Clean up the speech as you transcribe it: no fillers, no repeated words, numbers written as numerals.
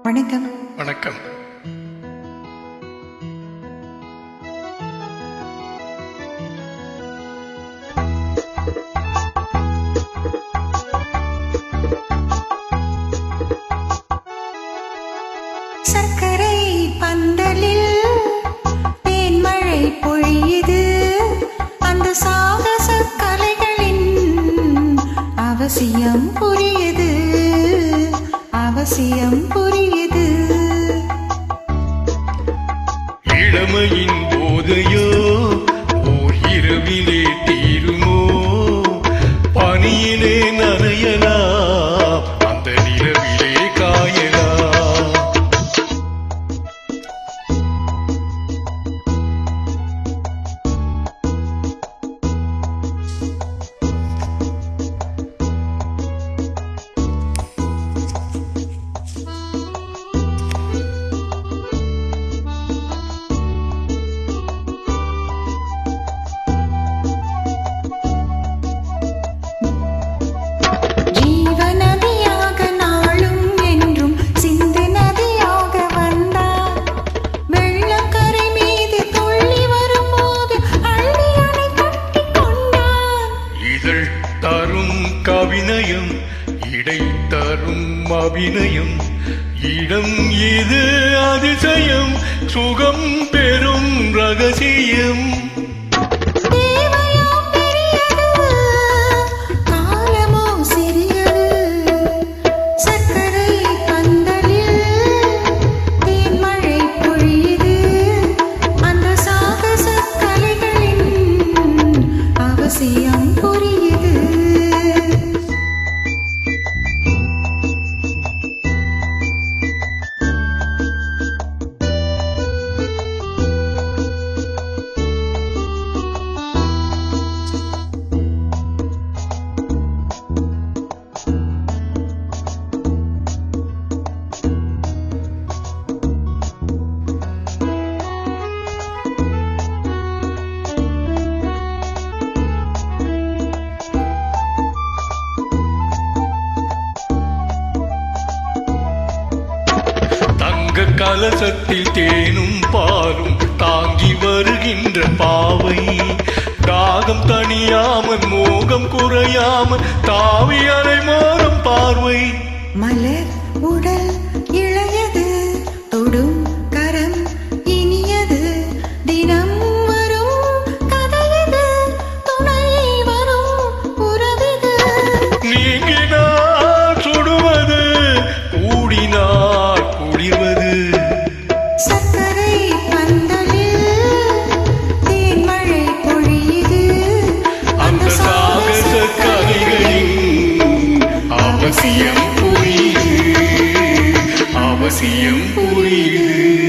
வணக்கம். வணக்கம். சர்க்கரை பந்தலில் தேன்மழை பொழியுது. அந்த சாகச கலைகளின் அவசியம் புரியுது, அவசியம் புரியுது. இளமையின் போதையோ ஓர் இரவிலே தீருமோ, பனியிலே நனையலாம், அந்த நிலவிலே காயலாம். தரும் கவினயம் இடை தரும் அபிநயம், இடம் இது அதிசயம், சுகம் பெறும் ரகசியம். கலசத்தில் தேனும் பாலும் தாங்கி வருகின்ற பாவை, தாகம் தணியாமல் மோகம் குறையாமல் தாவி அலை மோதும் பார்வை. மலர் உடல் இளையது, தொடும் கரம் இனியது, தினம் வரும் கதையது, துணை வரும் உறவிது. நீங்கினால் சுடுவது, கூடினால் குளிர்வது. சர்க்கரை பந்தலில் தேன்மழை பொழியுது. அந்த சாகச கலைகளின் அவசியம் புரியுது, அவசியம் புரியுது.